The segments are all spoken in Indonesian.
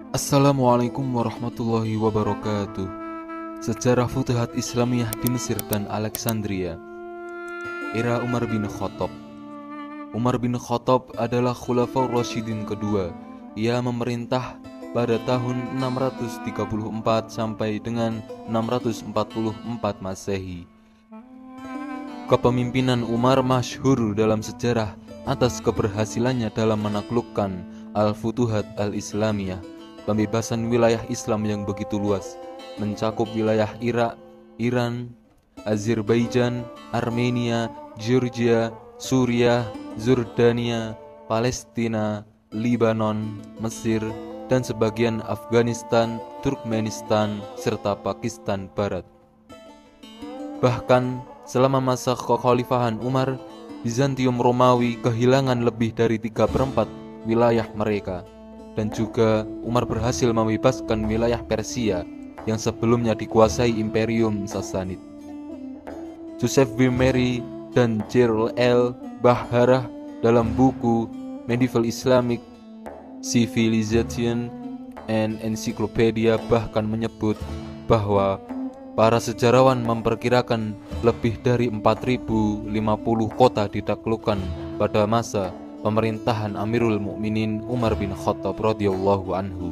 Assalamualaikum warahmatullahi wabarakatuh. Sejarah Futuhat Islamiyah di Mesir dan Alexandria. Era Umar bin Khattab. Umar bin Khattab adalah Khulafaur Rasyidin kedua. Ia memerintah pada tahun 634 sampai dengan 644 Masehi. Kepemimpinan Umar masyhur dalam sejarah atas keberhasilannya dalam menaklukkan Al-Futuhat Al-Islamiyah, pembebasan wilayah Islam yang begitu luas, mencakup wilayah Irak, Iran, Azerbaijan, Armenia, Georgia, Suriah, Jordania, Palestina, Libanon, Mesir, dan sebagian Afghanistan, Turkmenistan, serta Pakistan Barat. Bahkan selama masa kekhalifahan Umar, Bizantium Romawi kehilangan lebih dari 3/4 wilayah mereka. Dan juga Umar berhasil membebaskan wilayah Persia yang sebelumnya dikuasai Imperium Sassanid. Joseph W. Mary dan Gerald L. Bahara dalam buku Medieval Islamic Civilization and Encyclopedia bahkan menyebut bahwa para sejarawan memperkirakan lebih dari 4050 kota ditaklukkan pada masa pemerintahan Amirul Mukminin Umar bin Khattab radhiyallahu anhu.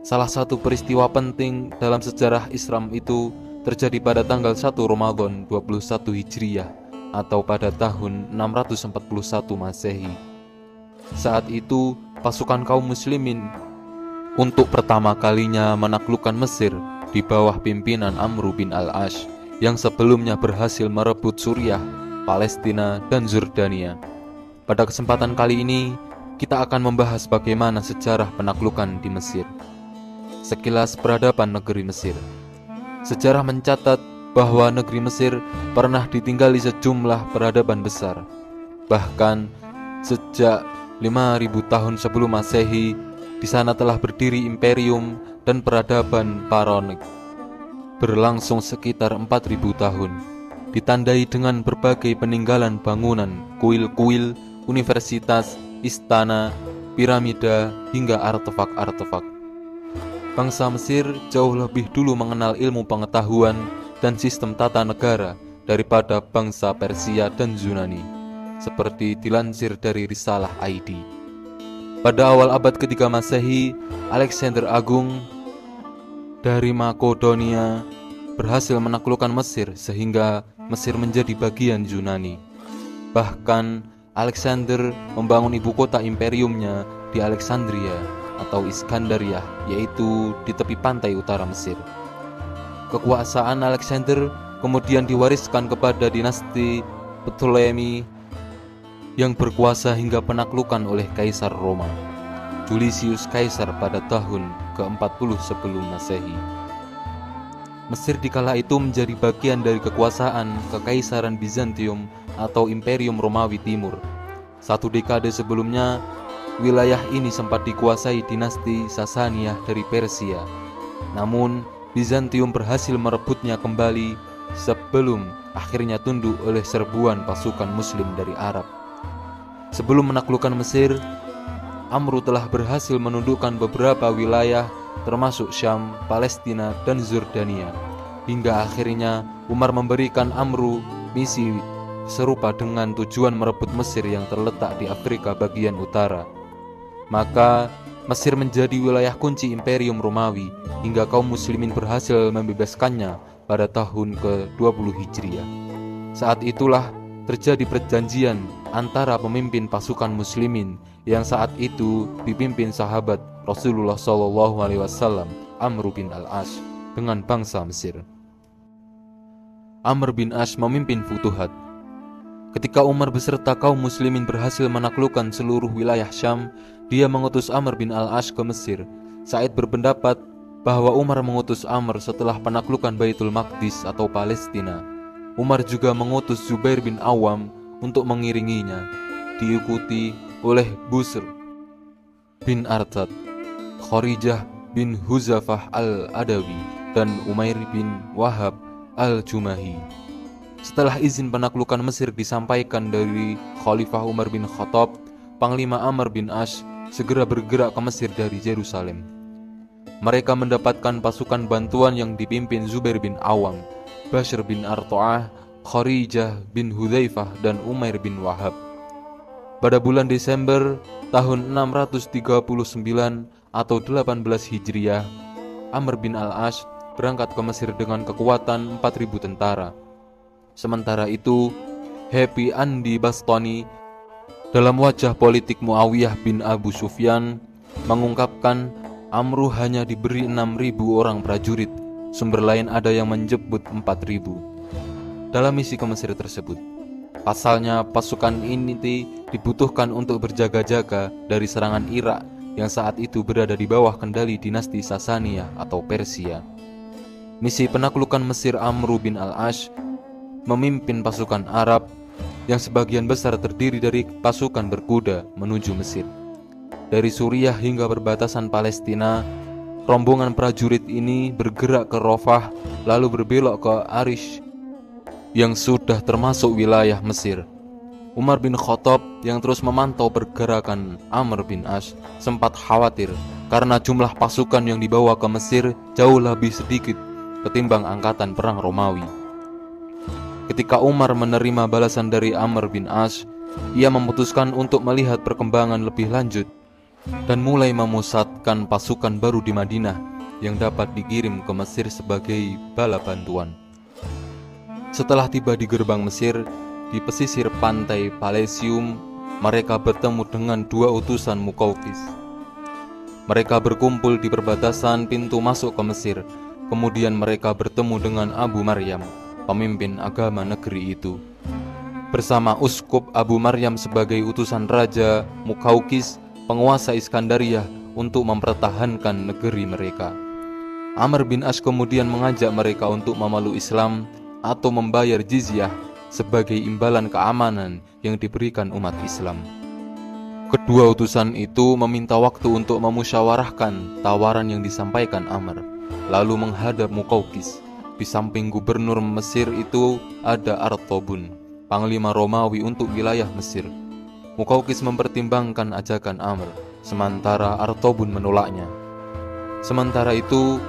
Salah satu peristiwa penting dalam sejarah Islam itu terjadi pada tanggal 1 Ramadan 21 Hijriah atau pada tahun 641 Masehi. Saat itu pasukan kaum muslimin untuk pertama kalinya menaklukkan Mesir di bawah pimpinan Amr bin al-As yang sebelumnya berhasil merebut Suriah, Palestina, dan Jordania. Pada kesempatan kali ini, kita akan membahas bagaimana sejarah penaklukan di Mesir. Sekilas peradaban negeri Mesir. Sejarah mencatat bahwa negeri Mesir pernah ditinggali sejumlah peradaban besar. Bahkan sejak 5000 tahun sebelum Masehi, di sana telah berdiri imperium dan peradaban Pharaonik. Berlangsung sekitar 4000 tahun, ditandai dengan berbagai peninggalan bangunan, kuil-kuil, universitas, istana, piramida, hingga artefak-artefak. Bangsa Mesir jauh lebih dulu mengenal ilmu pengetahuan dan sistem tata negara daripada bangsa Persia dan Yunani, seperti dilansir dari Risalah ID. Pada awal abad ketiga Masehi, Alexander Agung dari Makedonia berhasil menaklukkan Mesir sehingga Mesir menjadi bagian Yunani. Bahkan Alexander membangun ibu kota imperiumnya di Alexandria atau Iskandariah, yaitu di tepi pantai utara Mesir. Kekuasaan Alexander kemudian diwariskan kepada dinasti Ptolemei yang berkuasa hingga penaklukan oleh Kaisar Roma, Julius Caesar pada tahun ke-40 sebelum Masehi. Mesir dikala itu menjadi bagian dari kekuasaan Kekaisaran Bizantium atau Imperium Romawi Timur. Satu dekade sebelumnya, wilayah ini sempat dikuasai dinasti Sassaniyah dari Persia. Namun, Bizantium berhasil merebutnya kembali sebelum akhirnya tunduk oleh serbuan pasukan Muslim dari Arab. Sebelum menaklukkan Mesir, Amr telah berhasil menundukkan beberapa wilayah termasuk Syam, Palestina, dan Jordania. Hingga akhirnya Umar memberikan Amr misi serupa dengan tujuan merebut Mesir yang terletak di Afrika bagian utara. Maka Mesir menjadi wilayah kunci Imperium Romawi hingga kaum muslimin berhasil membebaskannya pada tahun ke-20 Hijriah. Saat itulah terjadi perjanjian antara pemimpin pasukan muslimin yang saat itu dipimpin sahabat Rasulullah SAW, Amr bin al-As, dengan bangsa Mesir. Amr bin As memimpin Futuhat. Ketika Umar beserta kaum muslimin berhasil menaklukkan seluruh wilayah Syam, dia mengutus Amr bin al-As ke Mesir. Said berpendapat bahwa Umar mengutus Amr setelah penaklukan Baitul Maqdis atau Palestina. Umar juga mengutus Zubair bin Awam untuk mengiringinya. diikuti oleh Busr bin Artad, Khorijah bin Huzafah al-Adawi, dan Umair bin Wahab al-Jumahi. Setelah izin penaklukan Mesir disampaikan dari Khalifah Umar bin Khattab, Panglima Amr bin Ash segera bergerak ke Mesir dari Yerusalem. Mereka mendapatkan pasukan bantuan yang dipimpin Zubair bin Awam, Bashr bin Arto'ah, Khorijah bin Hudzaifah, dan Umair bin Wahab. Pada bulan Desember tahun 639 atau 18 Hijriah, Amr bin al-Ash berangkat ke Mesir dengan kekuatan 4.000 tentara. Sementara itu, Happy Andi Bastani dalam wajah politik Muawiyah bin Abu Sufyan mengungkapkan Amru hanya diberi 6.000 orang prajurit. Sumber lain ada yang menyebut 4.000 dalam misi ke Mesir tersebut. Pasalnya, pasukan ini dibutuhkan untuk berjaga-jaga dari serangan Irak yang saat itu berada di bawah kendali dinasti Sasaniyah atau Persia. Misi penaklukan Mesir Amru bin al-Ash memimpin pasukan Arab yang sebagian besar terdiri dari pasukan berkuda menuju Mesir. Dari Suriah hingga perbatasan Palestina, rombongan prajurit ini bergerak ke Rafah lalu berbelok ke Arish yang sudah termasuk wilayah Mesir. Umar bin Khattab yang terus memantau pergerakan Amr bin Ash sempat khawatir karena jumlah pasukan yang dibawa ke Mesir jauh lebih sedikit ketimbang angkatan perang Romawi. Ketika Umar menerima balasan dari Amr bin Ash, ia memutuskan untuk melihat perkembangan lebih lanjut dan mulai memusatkan pasukan baru di Madinah yang dapat dikirim ke Mesir sebagai bala bantuan. Setelah tiba di gerbang Mesir, di pesisir pantai Palesium, mereka bertemu dengan dua utusan Muqawqis. Mereka berkumpul di perbatasan pintu masuk ke Mesir. Kemudian mereka bertemu dengan Abu Maryam, pemimpin agama negeri itu, bersama Uskup Abu Maryam sebagai utusan Raja Muqawqis, penguasa Iskandariah, untuk mempertahankan negeri mereka. Amr bin Ash kemudian mengajak mereka untuk memeluk Islam atau membayar jizyah sebagai imbalan keamanan yang diberikan umat Islam. Kedua utusan itu meminta waktu untuk memusyawarahkan tawaran yang disampaikan Amr, lalu menghadap Muqawqis. Di samping gubernur Mesir itu ada Artobun, panglima Romawi untuk wilayah Mesir. Muqawqis mempertimbangkan ajakan Amr, sementara Artobun menolaknya. Sementara itu,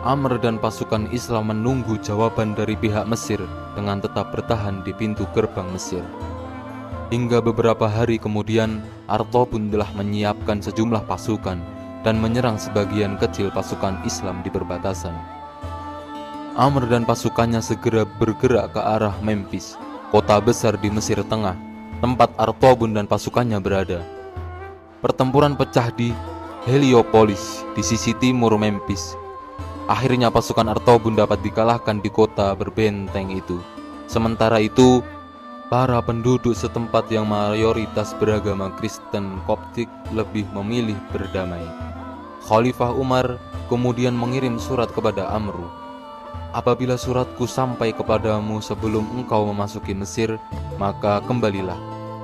Amr dan pasukan Islam menunggu jawaban dari pihak Mesir dengan tetap bertahan di pintu gerbang Mesir. Hingga beberapa hari kemudian, Artobun telah menyiapkan sejumlah pasukan dan menyerang sebagian kecil pasukan Islam di perbatasan. Amr dan pasukannya segera bergerak ke arah Memphis, kota besar di Mesir Tengah, tempat Artobun dan pasukannya berada. Pertempuran pecah di Heliopolis, di sisi timur Memphis. Akhirnya pasukan Artobun dapat dikalahkan di kota berbenteng itu. Sementara itu, para penduduk setempat yang mayoritas beragama Kristen Koptik lebih memilih berdamai. Khalifah Umar kemudian mengirim surat kepada Amru. Apabila suratku sampai kepadamu sebelum engkau memasuki Mesir, maka kembalilah.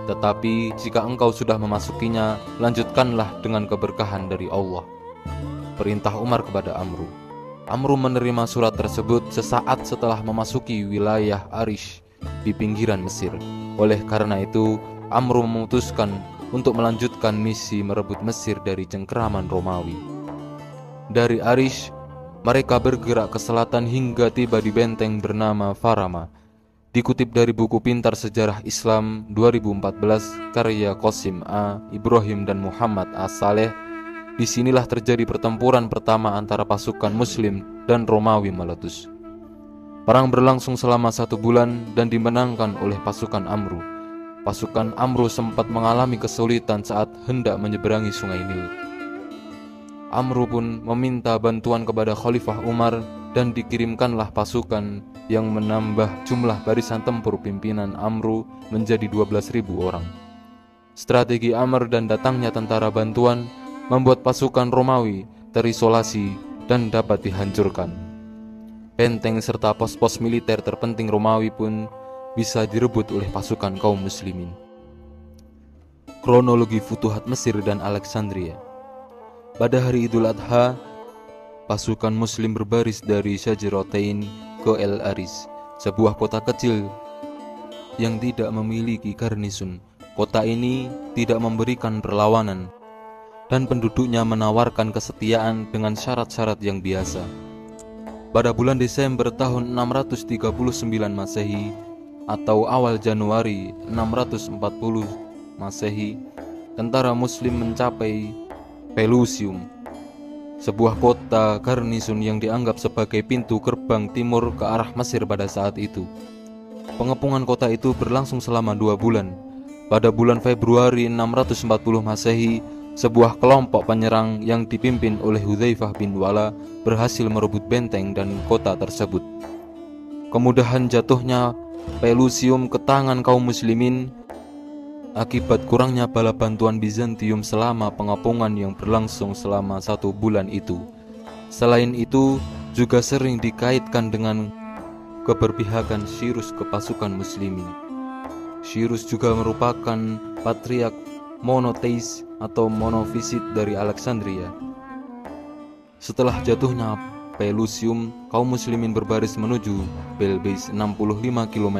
Tetapi jika engkau sudah memasukinya, lanjutkanlah dengan keberkahan dari Allah. Perintah Umar kepada Amru. Amru menerima surat tersebut sesaat setelah memasuki wilayah Arish di pinggiran Mesir. Oleh karena itu, Amru memutuskan untuk melanjutkan misi merebut Mesir dari cengkeraman Romawi. Dari Arish, mereka bergerak ke selatan hingga tiba di benteng bernama Farama. Dikutip dari buku Pintar Sejarah Islam 2014 karya Qasim A. Ibrahim dan Muhammad A. Saleh, disinilah terjadi pertempuran pertama antara pasukan Muslim dan Romawi meletus. Perang berlangsung selama 1 bulan dan dimenangkan oleh pasukan Amru. Pasukan Amru sempat mengalami kesulitan saat hendak menyeberangi sungai Nil. Amru pun meminta bantuan kepada Khalifah Umar dan dikirimkanlah pasukan yang menambah jumlah barisan tempur pimpinan Amru menjadi 12.000 orang. Strategi Amr dan datangnya tentara bantuan membuat pasukan Romawi terisolasi dan dapat dihancurkan. Benteng serta pos-pos militer terpenting Romawi pun bisa direbut oleh pasukan kaum muslimin. Kronologi Futuhat Mesir dan Alexandria. Pada hari Idul Adha, pasukan Muslim berbaris dari Shajarotain ke El Aris, sebuah kota kecil yang tidak memiliki garnison. Kota ini tidak memberikan perlawanan, dan penduduknya menawarkan kesetiaan dengan syarat-syarat yang biasa. Pada bulan Desember tahun 639 Masehi atau awal Januari 640 Masehi, tentara Muslim mencapai Pelusium, sebuah kota garnison yang dianggap sebagai pintu gerbang timur ke arah Mesir pada saat itu. Pengepungan kota itu berlangsung selama 2 bulan. Pada bulan Februari 640 Masehi, sebuah kelompok penyerang yang dipimpin oleh Hudzaifah bin Wala berhasil merebut benteng dan kota tersebut. Kemudahan jatuhnya Pelusium ke tangan kaum muslimin akibat kurangnya bala bantuan Bizantium selama pengepungan yang berlangsung selama 1 bulan itu. Selain itu, juga sering dikaitkan dengan keberpihakan Cyrus ke pasukan muslimin. Cyrus juga merupakan patriark monotheis atau monofisit dari Alexandria. Setelah jatuhnya Pelusium, kaum muslimin berbaris menuju Belbais 65 km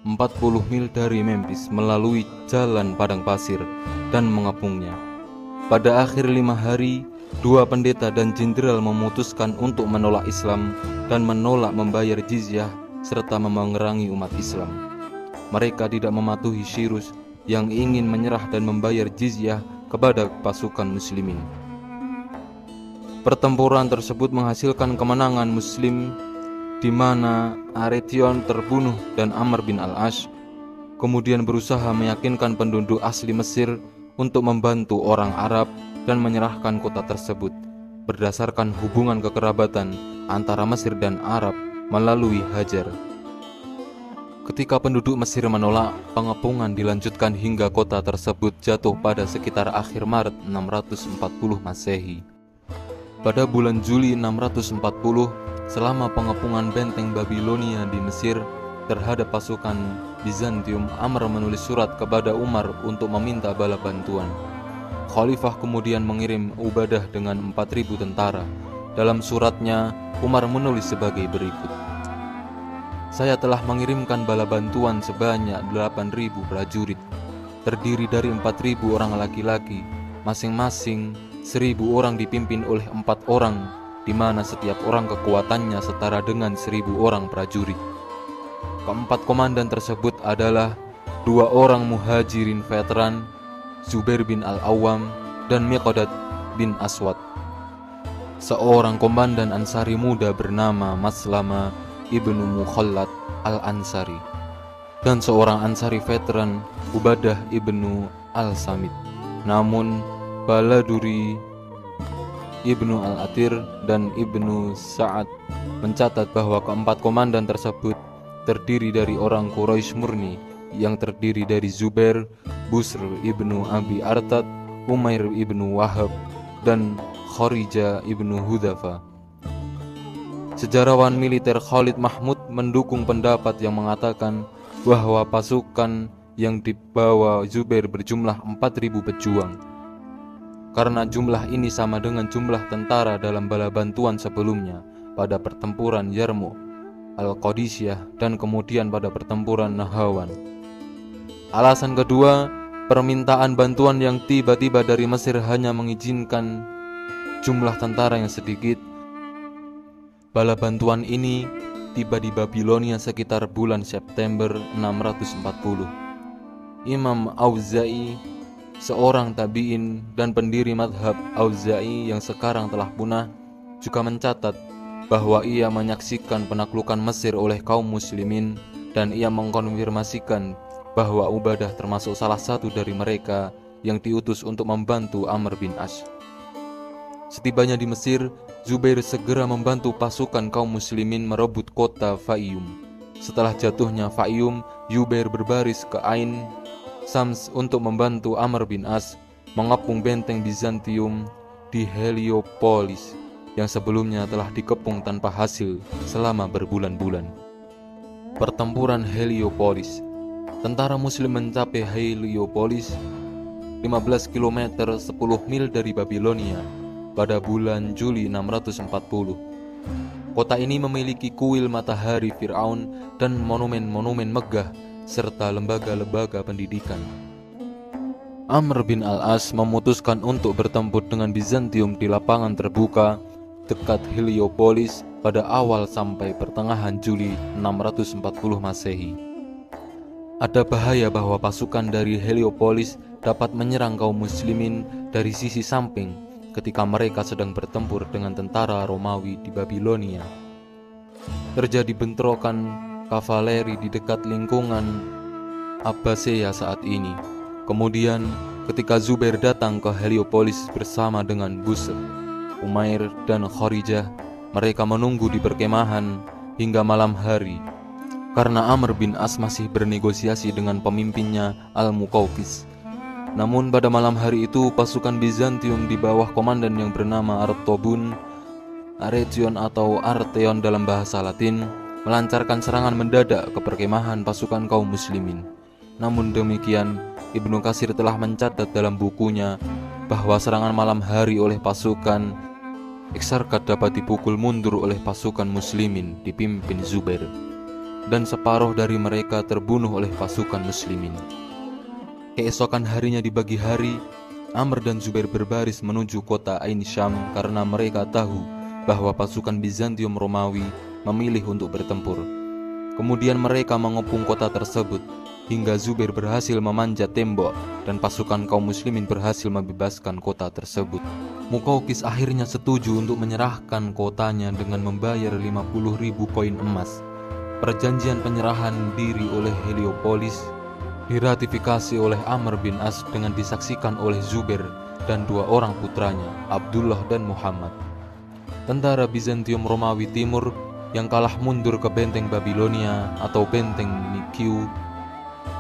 40 mil dari Memphis melalui jalan padang pasir dan mengepungnya. Pada akhir 5 hari, 2 pendeta dan jenderal memutuskan untuk menolak Islam dan menolak membayar jizyah serta memerangi umat Islam. Mereka tidak mematuhi Cyrus yang ingin menyerah dan membayar jizyah kepada pasukan muslimin. Pertempuran tersebut menghasilkan kemenangan Muslim, di mana Aretion terbunuh dan Amr bin Al-As kemudian berusaha meyakinkan penduduk asli Mesir untuk membantu orang Arab dan menyerahkan kota tersebut berdasarkan hubungan kekerabatan antara Mesir dan Arab melalui Hajar. Ketika penduduk Mesir menolak, pengepungan dilanjutkan hingga kota tersebut jatuh pada sekitar akhir Maret 640 Masehi. Pada bulan Juli 640, selama pengepungan benteng Babilonia di Mesir terhadap pasukan Bizantium, Amr menulis surat kepada Umar untuk meminta bala bantuan. Khalifah kemudian mengirim Ubadah dengan 4.000 tentara. Dalam suratnya, Umar menulis sebagai berikut: "Saya telah mengirimkan bala bantuan sebanyak 8.000 prajurit, terdiri dari 4.000 orang laki-laki, masing-masing 1.000 orang dipimpin oleh 4 orang, di mana setiap orang kekuatannya setara dengan 1.000 orang prajurit. Keempat komandan tersebut adalah 2 orang muhajirin veteran, Zubair bin Al-Awwam dan Miqdad bin Aswad. Seorang komandan Ansari muda bernama Maslama ibnu Mukhallad Al-Ansari, dan seorang Ansari veteran, Ubadah ibnu Al-Samit. Namun Baladuri Ibnu Al-Athir dan Ibnu Sa'ad mencatat bahwa keempat komandan tersebut terdiri dari orang Quraisy murni yang terdiri dari Zubair, Busr Ibnu Abi Artad, Umair Ibnu Wahab, dan Kharija Ibnu Hudzafa. Sejarawan militer Khalid Mahmud mendukung pendapat yang mengatakan bahwa pasukan yang dibawa Zubair berjumlah 4.000 pejuang, karena jumlah ini sama dengan jumlah tentara dalam bala bantuan sebelumnya pada pertempuran Yarmouk, Al-Qadisiyah, dan kemudian pada pertempuran Nahawan. Alasan kedua, permintaan bantuan yang tiba-tiba dari Mesir hanya mengizinkan jumlah tentara yang sedikit. Bala bantuan ini tiba di Babilonia sekitar bulan September 640. Imam Auza'i, seorang tabi'in dan pendiri madhab Auza'i yang sekarang telah punah, juga mencatat bahwa ia menyaksikan penaklukan Mesir oleh kaum muslimin, dan ia mengkonfirmasikan bahwa Ubadah termasuk salah satu dari mereka yang diutus untuk membantu Amr bin As. Setibanya di Mesir, Zubair segera membantu pasukan kaum muslimin merebut kota Fayyum. Setelah jatuhnya Fayyum, Zubair berbaris ke Ain Sams untuk membantu Amr bin As mengepung benteng Bizantium di Heliopolis yang sebelumnya telah dikepung tanpa hasil selama berbulan-bulan. Pertempuran Heliopolis. Tentara muslim mencapai Heliopolis 15 km 10 mil dari Babilonia pada bulan Juli 640. Kota ini memiliki kuil matahari Firaun dan monumen-monumen megah serta lembaga-lembaga pendidikan. Amr bin al-As memutuskan untuk bertempur dengan Bizantium di lapangan terbuka dekat Heliopolis pada awal sampai pertengahan Juli 640 Masehi. Ada bahaya bahwa pasukan dari Heliopolis dapat menyerang kaum muslimin dari sisi samping ketika mereka sedang bertempur dengan tentara Romawi di Babilonia. Terjadi bentrokan kavaleri di dekat lingkungan Abbasiyah saat ini. Kemudian ketika Zubair datang ke Heliopolis bersama dengan Busr, Umair dan Kharijah, mereka menunggu di perkemahan hingga malam hari karena Amr bin As masih bernegosiasi dengan pemimpinnya Al-Muqawqis. Namun pada malam hari itu pasukan Bizantium di bawah komandan yang bernama Artobun, Aretion atau Arteon dalam bahasa Latin, melancarkan serangan mendadak ke perkemahan pasukan kaum muslimin. Namun demikian, Ibnu Katsir telah mencatat dalam bukunya bahwa serangan malam hari oleh pasukan Iksarkat dapat dipukul mundur oleh pasukan muslimin dipimpin Zubair, dan separuh dari mereka terbunuh oleh pasukan muslimin. Keesokan harinya di pagi hari, Amr dan Zubair berbaris menuju kota Ain Syam karena mereka tahu bahwa pasukan Bizantium Romawi memilih untuk bertempur. Kemudian mereka mengepung kota tersebut hingga Zubair berhasil memanjat tembok dan pasukan kaum muslimin berhasil membebaskan kota tersebut. Muqawqis akhirnya setuju untuk menyerahkan kotanya dengan membayar 50.000 koin emas. Perjanjian penyerahan diri oleh Heliopolis diratifikasi oleh Amr bin As dengan disaksikan oleh Zubair dan dua orang putranya, Abdullah dan Muhammad. Tentara Bizantium Romawi Timur yang kalah mundur ke benteng Babilonia atau benteng Nikiu.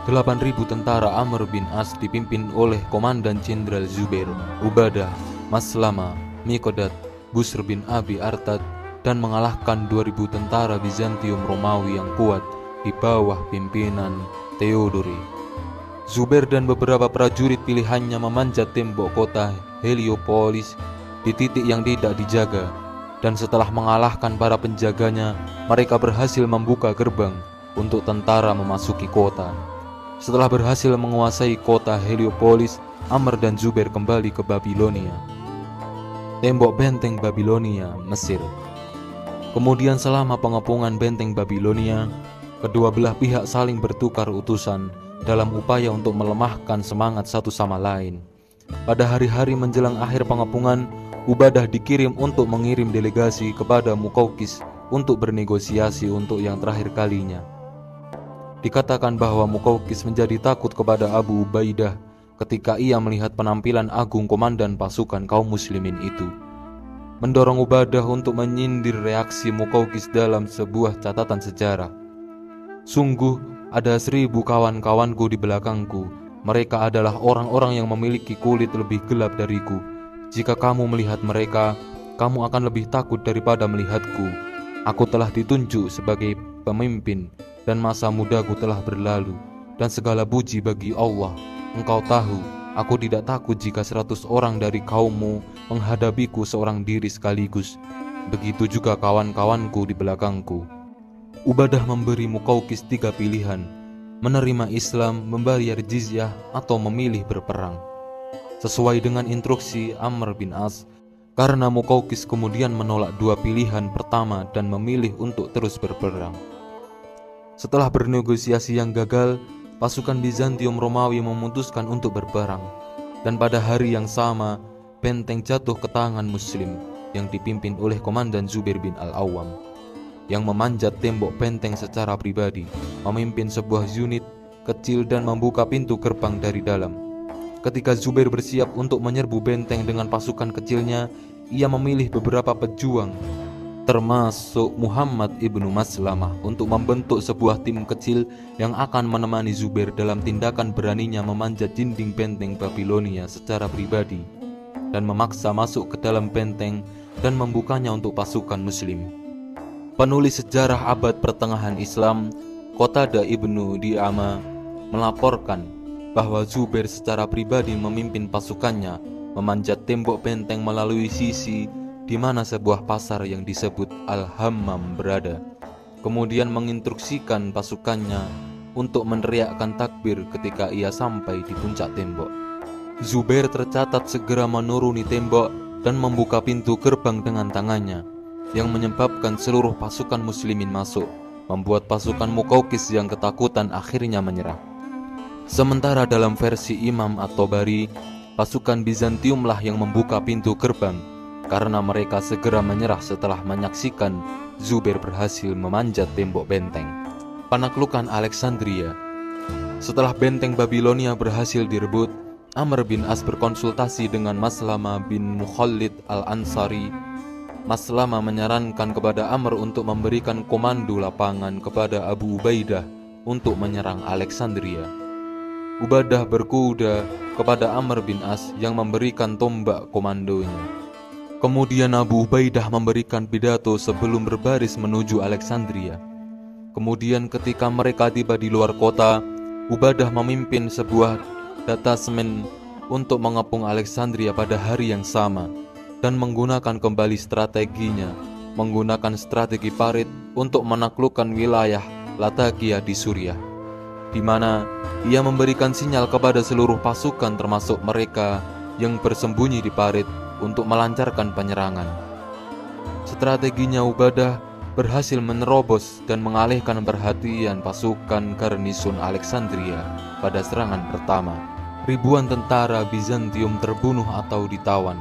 8.000 tentara Amr bin As dipimpin oleh Komandan Jenderal Zubair, Ubadah, Maslama, Miqdad, Busr bin Abi Artad, dan mengalahkan 2.000 tentara Bizantium Romawi yang kuat di bawah pimpinan Theodore. Zubair dan beberapa prajurit pilihannya memanjat tembok kota Heliopolis di titik yang tidak dijaga, dan setelah mengalahkan para penjaganya, mereka berhasil membuka gerbang untuk tentara memasuki kota. Setelah berhasil menguasai kota Heliopolis, Amr dan Zubair kembali ke Babilonia. Tembok benteng Babilonia, Mesir. Kemudian selama pengepungan benteng Babilonia, kedua belah pihak saling bertukar utusan dalam upaya untuk melemahkan semangat satu sama lain. Pada hari-hari menjelang akhir pengepungan, Ubadah dikirim untuk mengirim delegasi kepada Muqawqis untuk bernegosiasi untuk yang terakhir kalinya. Dikatakan bahwa Muqawqis menjadi takut kepada Abu Ubaidah ketika ia melihat penampilan agung komandan pasukan kaum muslimin itu, mendorong Ubadah untuk menyindir reaksi Muqawqis dalam sebuah catatan sejarah. Sungguh ada 1.000 kawan-kawanku di belakangku. Mereka adalah orang-orang yang memiliki kulit lebih gelap dariku. Jika kamu melihat mereka, kamu akan lebih takut daripada melihatku. Aku telah ditunjuk sebagai pemimpin dan masa mudaku telah berlalu, dan segala puji bagi Allah. Engkau tahu, aku tidak takut jika 100 orang dari kaummu menghadapiku seorang diri sekaligus. Begitu juga kawan-kawanku di belakangku. Ubadah memberi Muqawqis 3 pilihan: menerima Islam, membayar jizyah, atau memilih berperang. Sesuai dengan instruksi Amr bin As, karena Muqawqis kemudian menolak 2 pilihan pertama dan memilih untuk terus berperang. Setelah bernegosiasi yang gagal, pasukan Bizantium Romawi memutuskan untuk berperang, dan pada hari yang sama, benteng jatuh ke tangan Muslim yang dipimpin oleh Komandan Zubair bin Al-Awwam, yang memanjat tembok benteng secara pribadi, memimpin sebuah unit kecil dan membuka pintu gerbang dari dalam. Ketika Zubair bersiap untuk menyerbu benteng dengan pasukan kecilnya, ia memilih beberapa pejuang, termasuk Muhammad ibnu Maslamah, untuk membentuk sebuah tim kecil yang akan menemani Zubair dalam tindakan beraninya memanjat dinding benteng Babilonia secara pribadi dan memaksa masuk ke dalam benteng dan membukanya untuk pasukan muslim. Penulis sejarah abad pertengahan Islam, Qatadah ibnu Di'amah, melaporkan bahwa Zubair secara pribadi memimpin pasukannya memanjat tembok benteng melalui sisi di mana sebuah pasar yang disebut Al-Hammam berada. Kemudian menginstruksikan pasukannya untuk meneriakkan takbir ketika ia sampai di puncak tembok. Zubair tercatat segera menuruni tembok dan membuka pintu gerbang dengan tangannya, yang menyebabkan seluruh pasukan muslimin masuk, membuat pasukan Muqawqis yang ketakutan akhirnya menyerah. Sementara dalam versi Imam At-Tabari, pasukan Bizantiumlah yang membuka pintu gerbang karena mereka segera menyerah setelah menyaksikan Zubair berhasil memanjat tembok benteng. Penaklukan Alexandria. Setelah benteng Babilonia berhasil direbut, Amr bin As berkonsultasi dengan Maslama bin Mukhallid al-Ansari. Maslama menyarankan kepada Amr untuk memberikan komando lapangan kepada Abu Ubaidah untuk menyerang Alexandria. Ubadah berkuda kepada Amr bin As yang memberikan tombak komandonya. Kemudian Abu Ubaidah memberikan pidato sebelum berbaris menuju Alexandria. Kemudian ketika mereka tiba di luar kota, Ubadah memimpin sebuah detasemen untuk mengepung Alexandria pada hari yang sama dan menggunakan kembali strateginya, menggunakan strategi parit untuk menaklukkan wilayah Latakia di Suriah, di mana ia memberikan sinyal kepada seluruh pasukan termasuk mereka yang bersembunyi di parit untuk melancarkan penyerangan. Strateginya Ubadah berhasil menerobos dan mengalihkan perhatian pasukan garnison Alexandria pada serangan pertama. Ribuan tentara Bizantium terbunuh atau ditawan,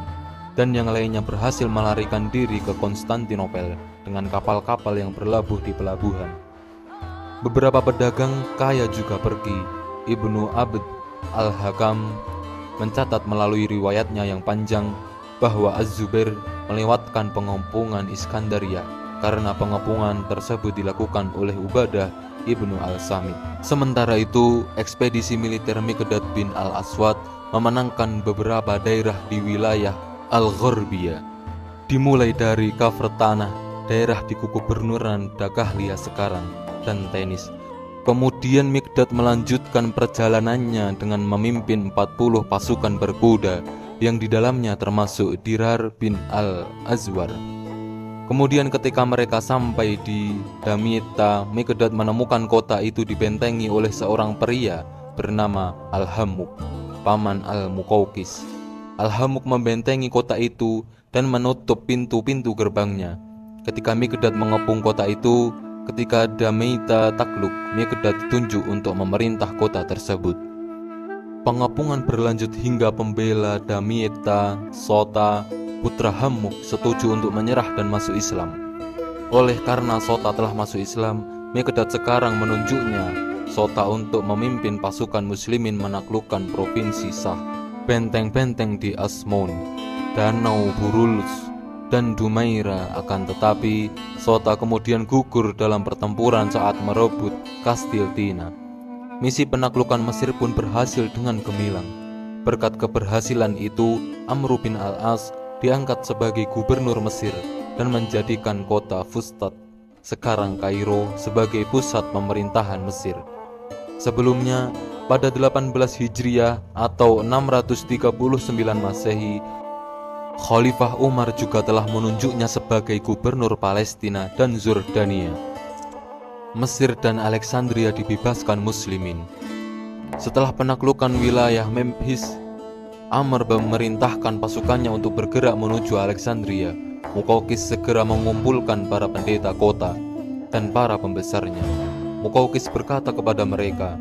dan yang lainnya berhasil melarikan diri ke Konstantinopel dengan kapal-kapal yang berlabuh di pelabuhan. Beberapa pedagang kaya juga pergi. Ibnu Abd al-Hakam mencatat melalui riwayatnya yang panjang bahwa Az-Zubair melewatkan pengepungan Iskandaria karena pengepungan tersebut dilakukan oleh Ubadah Ibnu al-Samit. Sementara itu, ekspedisi militer Miqdad bin al-Aswad memenangkan beberapa daerah di wilayah Al-Gharbiyah, dimulai dari Kafr Tanah, daerah di Gubernuran Daqahlia sekarang, dan Tenis. Kemudian Miqdad melanjutkan perjalanannya dengan memimpin 40 pasukan berkuda yang di dalamnya termasuk Dirar bin al-Azwar. Kemudian ketika mereka sampai di Damietta, Miqdad menemukan kota itu dibentengi oleh seorang pria bernama Al-Hammuk, paman Al-Muqawqis. Al-Hammuk membentengi kota itu dan menutup pintu-pintu gerbangnya. Ketika Miqdad mengepung kota itu, ketika Damietta takluk, Miqdad ditunjuk untuk memerintah kota tersebut. Pengepungan berlanjut hingga pembela Damietta, Sota, putra Hammuk setuju untuk menyerah dan masuk Islam. Oleh karena Sota telah masuk Islam, Miqdad sekarang menunjuknya Sota untuk memimpin pasukan muslimin menaklukkan provinsi Sah, benteng-benteng di Asmon, Danau Burulus, dan Dumaira. Akan tetapi Sota kemudian gugur dalam pertempuran saat merebut Kastil Tina. Misi penaklukan Mesir pun berhasil dengan gemilang. Berkat keberhasilan itu, Amr bin al-As diangkat sebagai gubernur Mesir dan menjadikan kota Fustat, sekarang Kairo, sebagai pusat pemerintahan Mesir. Sebelumnya, pada 18 Hijriah atau 639 Masehi, Khalifah Umar juga telah menunjuknya sebagai gubernur Palestina dan Zordania. Mesir dan Alexandria dibebaskan muslimin. Setelah penaklukan wilayah Memphis, Amr memerintahkan pasukannya untuk bergerak menuju Alexandria. Muqawqis segera mengumpulkan para pendeta kota dan para pembesarnya. Muqawqis berkata kepada mereka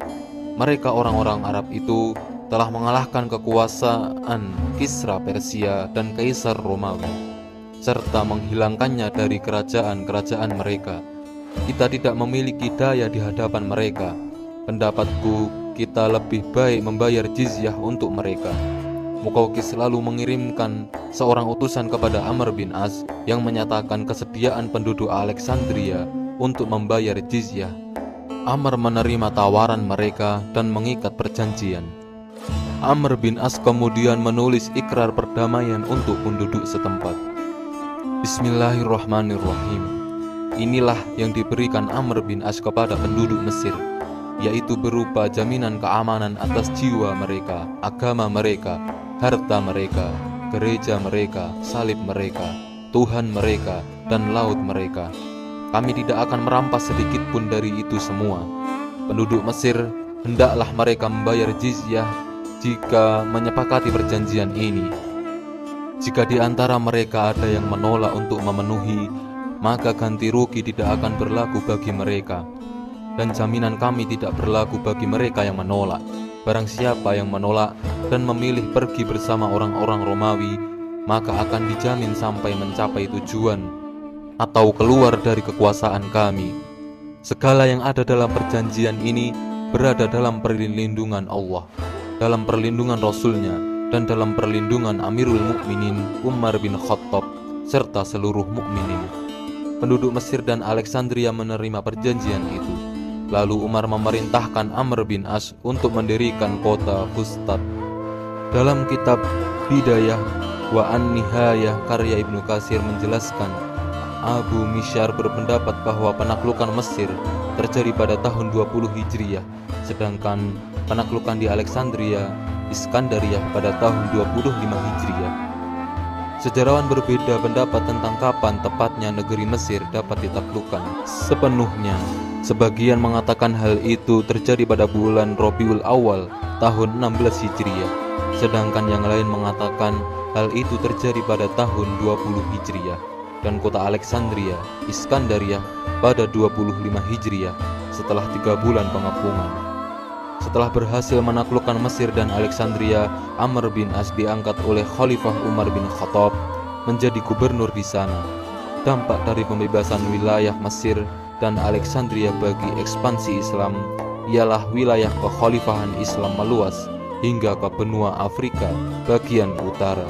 orang-orang Arab itu telah mengalahkan kekuasaan Kisra Persia dan Kaisar Romawi, serta menghilangkannya dari kerajaan-kerajaan mereka. Kita tidak memiliki daya di hadapan mereka. Pendapatku, kita lebih baik membayar jizyah untuk mereka. Muqawqis selalu mengirimkan seorang utusan kepada Amr bin As yang menyatakan kesediaan penduduk Alexandria untuk membayar jizyah. Amr menerima tawaran mereka dan mengikat perjanjian. Amr bin As kemudian menulis ikrar perdamaian untuk penduduk setempat. Bismillahirrahmanirrahim. Inilah yang diberikan Amr bin As kepada penduduk Mesir. yaitu berupa jaminan keamanan atas jiwa mereka, agama mereka, harta mereka, gereja mereka, salib mereka, Tuhan mereka, dan laut mereka. Kami tidak akan merampas sedikit pun dari itu semua. Penduduk Mesir, hendaklah mereka membayar jizyah jika menyepakati perjanjian ini. Jika di antara mereka ada yang menolak untuk memenuhi, maka ganti rugi tidak akan berlaku bagi mereka, dan jaminan kami tidak berlaku bagi mereka yang menolak. Barang siapa yang menolak dan memilih pergi bersama orang-orang Romawi, maka akan dijamin sampai mencapai tujuan atau keluar dari kekuasaan kami. Segala yang ada dalam perjanjian ini berada dalam perlindungan Allah, dalam perlindungan Rasul-Nya, dan dalam perlindungan Amirul Mukminin Umar bin Khattab serta seluruh mukminin. Penduduk Mesir dan Alexandria menerima perjanjian itu. Lalu Umar memerintahkan Amr bin As untuk mendirikan kota Fustat. Dalam kitab Bidayah wa An-Nihayah karya Ibnu Katsir menjelaskan, Abu Misyar berpendapat bahwa penaklukan Mesir terjadi pada tahun 20 Hijriah, sedangkan penaklukan di Alexandria, Iskandaria pada tahun 25 Hijriah. Sejarawan berbeda pendapat tentang kapan tepatnya negeri Mesir dapat ditaklukkan sepenuhnya. Sebagian mengatakan hal itu terjadi pada bulan Rabiul Awal tahun 16 Hijriah, sedangkan yang lain mengatakan hal itu terjadi pada tahun 20 Hijriah, dan kota Alexandria, Iskandaria pada 25 Hijriah setelah 3 bulan pengepungan. Setelah berhasil menaklukkan Mesir dan Alexandria, Amr bin As diangkat oleh Khalifah Umar bin Khattab menjadi gubernur di sana. Dampak dari pembebasan wilayah Mesir dan Alexandria bagi ekspansi Islam ialah wilayah kekhalifahan Islam meluas hingga ke benua Afrika bagian utara.